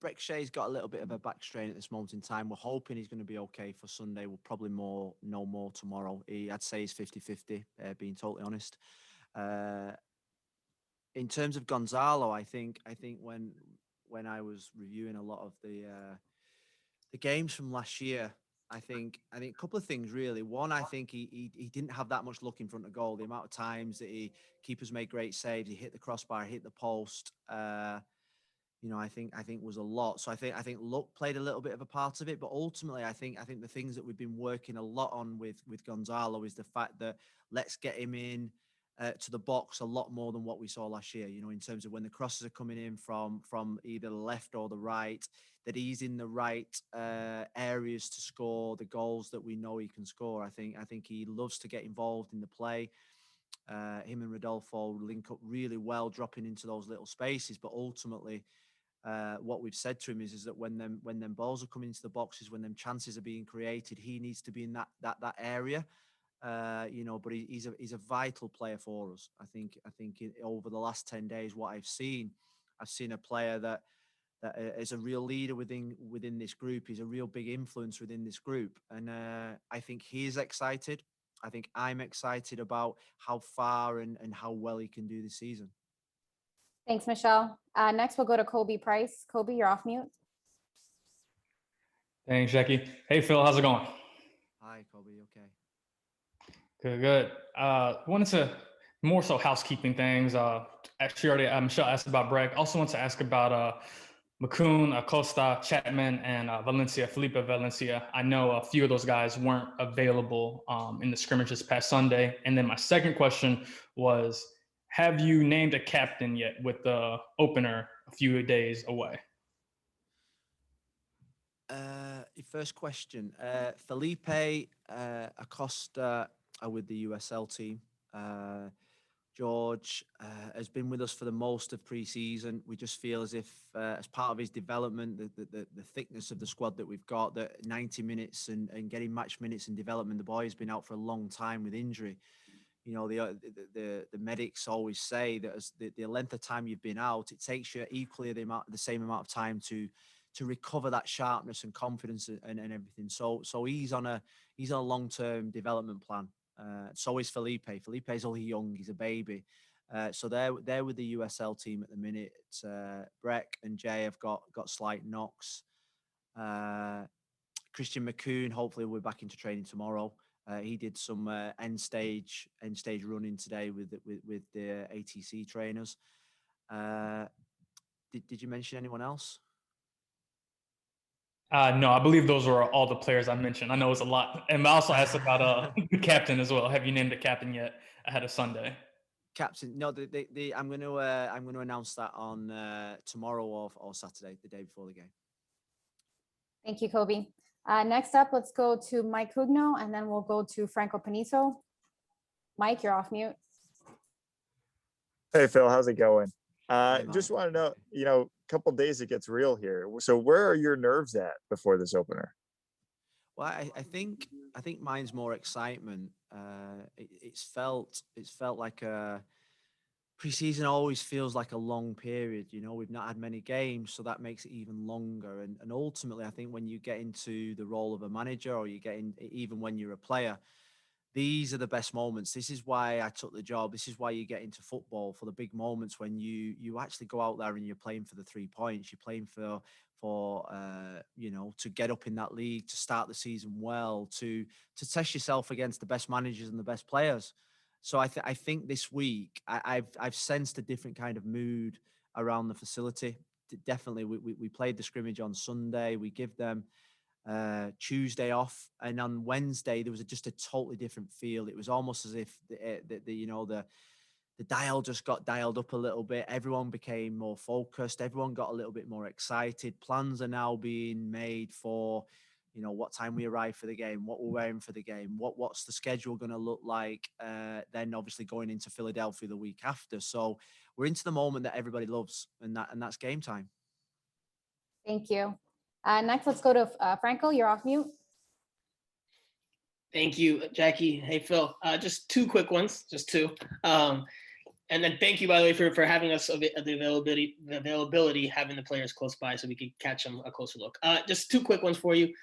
Breck Shea's got a little bit of a back strain at this moment in time. We're hoping he's going to be okay for Sunday. We'll probably know more tomorrow. I'd say he's 50-50, being totally honest. Uh, in terms of Gonzalo, I think when I was reviewing a lot of the games from last year, I think a couple of things really. One, I think he didn't have that much luck in front of goal. The amount of times that keepers made great saves, he hit the crossbar, hit the post. I think was a lot. So I think luck played a little bit of a part of it, but ultimately I think the things that we've been working a lot on with Gonzalo is the fact that let's get him in to the box a lot more than what we saw last year. In terms of when the crosses are coming in from either the left or the right, that he's in the right areas to score the goals that we know he can score. I think he loves to get involved in the play. Him and Rodolfo link up really well, dropping into those little spaces. But ultimately, what we've said to him is that when them balls are coming into the boxes, when them chances are being created, he needs to be in that area. But he's a vital player for us. Over the last 10 days, what I've seen a player that is a real leader within this group. He's a real big influence within this group, and I think he is excited. I think I'm excited about how far and how well he can do this season. Thanks, Michelle. Next, we'll go to Kobe Price. Kobe, you're off mute. Thanks, Jackie. Hey, Phil, how's it going? Hi, Kobe. Okay. Good. Wanted to more so housekeeping things. Actually, already Michelle asked about Breck. Also, want to ask about McCoon, Acosta, Chapman, and Felipe Valencia. I know a few of those guys weren't available in the scrimmage this past Sunday. And then my second question was, have you named a captain yet with the opener a few days away? Your first question, Felipe Acosta are with the USL team. George has been with us for the most of pre-season. We just feel as if, as part of his development, the thickness of the squad that we've got, that 90 minutes and getting match minutes and development, the boy has been out for a long time with injury. The medics always say that as the length of time you've been out, it takes you equally the same amount of time to recover that sharpness and confidence and everything. So he's on a long-term development plan. So is Felipe. Felipe's only young; he's a baby. So they're with the USL team at the minute. Breck and Jay have got slight knocks. Christian McCoon hopefully will be back into training tomorrow. He did some end stage running today with the ATC trainers. Did you mention anyone else? No, I believe those were all the players I mentioned. I know it's a lot. And I also asked about the captain as well. Have you named a captain yet ahead of Sunday? Captain, no. I'm going to announce that on tomorrow or Saturday, the day before the game. Thank you, Kobe. Next up, let's go to Mike Hugno, and then we'll go to Franco Panizo. Mike, you're off mute. Hey, Phil, how's it going? Hey, just Mike. want to know, a couple days it gets real here. So where are your nerves at before this opener? Well, I think mine's more excitement. It's felt like a preseason always feels like a long period. We've not had many games, so that makes it even longer. And ultimately, I think when you get into the role of a manager, or you get in, even when you're a player, these are the best moments. This is why I took the job. This is why you get into football, for the big moments when you actually go out there and you're playing for the 3 points. You're playing for to get up in that league, to start the season well, to test yourself against the best managers and the best players. So I think this week I've sensed a different kind of mood around the facility. Definitely, we played the scrimmage on Sunday. We give them Tuesday off, and on Wednesday there was just a totally different feel. It was almost as if the dial just got dialed up a little bit. Everyone became more focused. Everyone got a little bit more excited. Plans are now being made for, what time we arrive for the game, what we're wearing for the game, what's the schedule going to look like. Then obviously going into Philadelphia the week after. So we're into the moment that everybody loves, and that's game time. Thank you. Next, let's go to Franco. You're off mute. Thank you, Jackie. Hey, Phil. Just two quick ones. Just two. And then thank you, by the way, for having us the availability, having the players close by so we could catch them a closer look. Just two quick ones for you.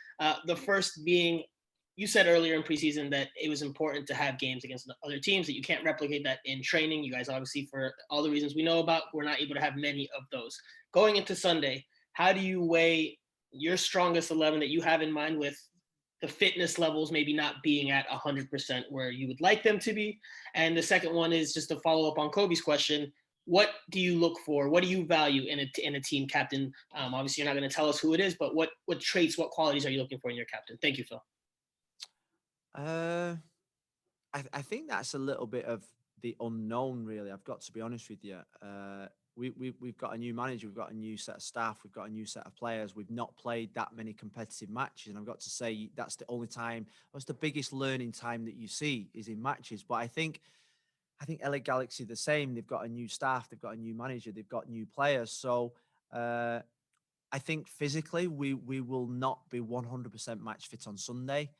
The first being, you said earlier in preseason that it was important to have games against other teams, that you can't replicate that in training. You guys obviously, for all the reasons we know about, we're not able to have many of those. Going into Sunday, how do you weigh your strongest 11 that you have in mind with the fitness levels maybe not being at 100% where you would like them to be? And the second one is just to follow up on Kobe's question. What do you look for? What do you value in a team captain? Obviously, you're not going to tell us who it is, but what traits, what qualities are you looking for in your captain? Thank you, Phil. I think that's a little bit of the unknown, really. I've got to be honest with you. We've got a new manager, we've got a new set of staff, we've got a new set of players. We've not played that many competitive matches, and I've got to say that's the only time. That's the biggest learning time that you see is in matches. But I think LA Galaxy the same. They've got a new staff, they've got a new manager, they've got new players. So I think physically we will not be 100% match fit on Sunday.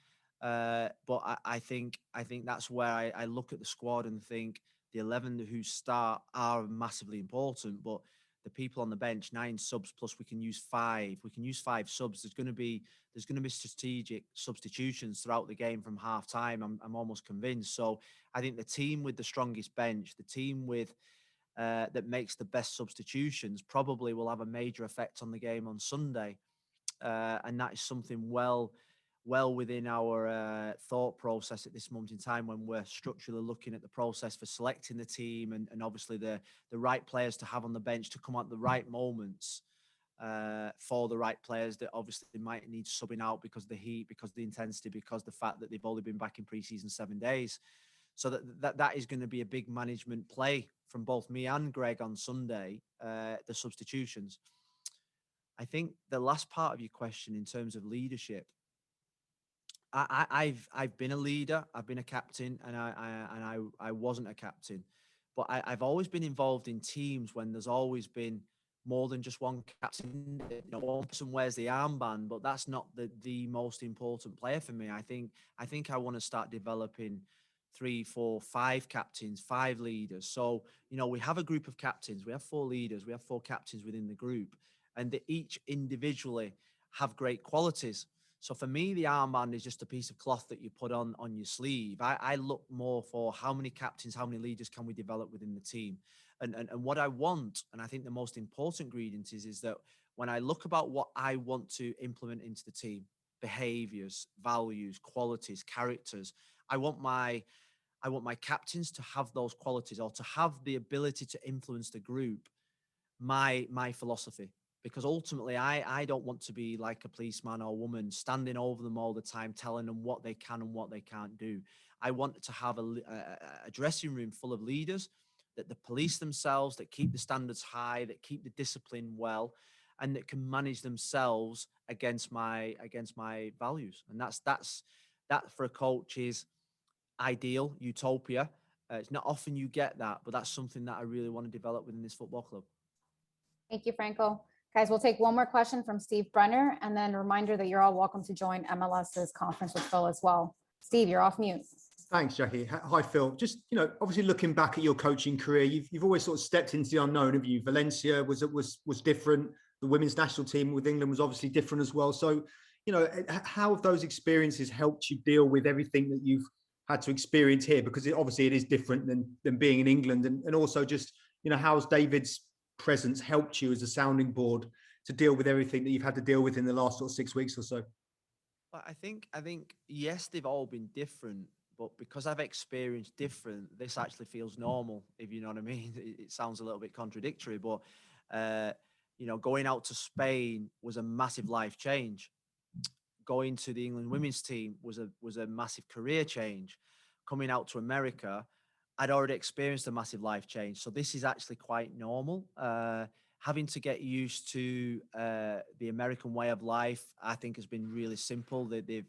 But I think that's where I look at the squad and think the 11 who start are massively important. But the people on the bench, 9 subs plus we can use 5. We can use 5 subs. There's going to be strategic substitutions throughout the game from half time. I'm almost convinced. So I think the team with the strongest bench, the team with that makes the best substitutions, probably will have a major effect on the game on Sunday. And that is something well within our thought process at this moment in time, when we're structurally looking at the process for selecting the team and obviously the right players to have on the bench to come at the right moments for the right players that obviously might need subbing out because of the heat, because of the intensity, because of the fact that they've only been back in pre-season 7 days. So that is going to be a big management play from both me and Greg on Sunday, the substitutions. I think the last part of your question in terms of leadership, I've been a leader, I've been a captain, and I wasn't a captain, but I've always been involved in teams when there's always been more than just one captain. You know, one person wears the armband, but that's not the most important player for me. I think I want to start developing 3, 4, 5 captains, 5 leaders. So, you know, we have a group of captains, we have 4 leaders, we have 4 captains within the group, and they each individually have great qualities. So for me, the armband is just a piece of cloth that you put on your sleeve. I look more for how many captains, how many leaders can we develop within the team. And what I want, and I think the most important ingredient is that when I look about what I want to implement into the team, behaviors, values, qualities, characters, I want my captains to have those qualities, or to have the ability to influence the group, my philosophy. Because ultimately, I don't want to be like a policeman or woman standing over them all the time, telling them what they can and what they can't do. I want to have a dressing room full of leaders that police themselves, that keep the standards high, that keep the discipline well, and that can manage themselves against my values. And that for a coach is ideal, utopia. It's not often you get that, but that's something that I really want to develop within this football club. Thank you, Franco. Guys, we'll take one more question from Steve Brenner, and then a reminder that you're all welcome to join MLS's conference with Phil as well. Steve, you're off mute. Thanks, Jackie. Hi, Phil. Just, you know, obviously looking back at your coaching career, you've always sort of stepped into the unknown, have you? Valencia was different. The women's national team with England was obviously different as well. So, you know, how have those experiences helped you deal with everything that you've had to experience here? Because obviously it is different than being in England. And also just, you know, how's David's presence helped you as a sounding board to deal with everything that you've had to deal with in the last sort of 6 weeks or so? Well, I think yes, they've all been different, but because I've experienced different, this actually feels normal, if you know what I mean. It sounds a little bit contradictory, but you know, going out to Spain was a massive life change. Going to the England women's team was a massive career change. Coming out to America, I'd already experienced a massive life change. So this is actually quite normal. Having to get used to the American way of life, I think, has been really simple. The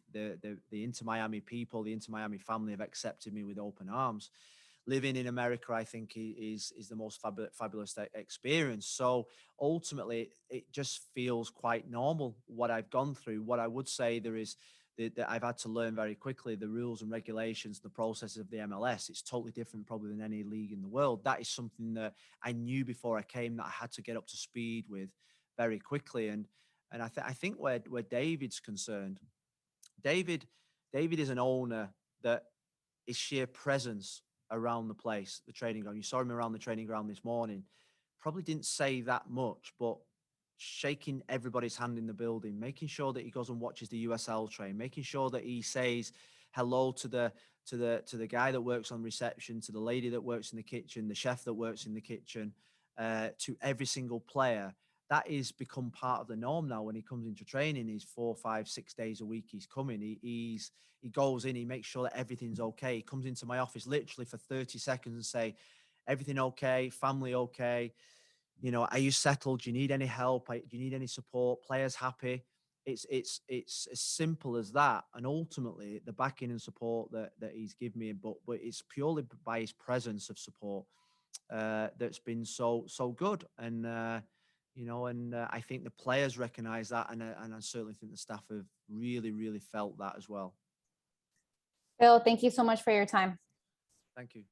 Inter Miami people, the Inter Miami family have accepted me with open arms. Living in America, I think, is the most fabulous experience. So ultimately, it just feels quite normal what I've gone through. What I would say, there's that I've had to learn very quickly, the rules and regulations, the processes of the MLS. It's totally different probably than any league in the world. That is something that I knew before I came that I had to get up to speed with very quickly. And I think where David's concerned, David is an owner that his sheer presence around the place, the training ground. You saw him around the training ground this morning. Probably didn't say that much, but shaking everybody's hand in the building, making sure that he goes and watches the USL train, making sure that he says hello to the guy that works on reception, to the lady that works in the kitchen, the chef that works in the kitchen, to every single player. That is become part of the norm now. When he comes into training, he's 4, 5, 6 days a week. He's coming. He goes in. He makes sure that everything's okay. He comes into my office literally for 30 seconds and say, "Everything okay? Family okay? You know, are you settled? Do you need any help? Do you need any support? Players happy?" It's as simple as that. And ultimately, the backing and support that he's given me, but it's purely by his presence of support that's been so good. And I think the players recognise that, and I certainly think the staff have really felt that as well. Phil, thank you so much for your time. Thank you.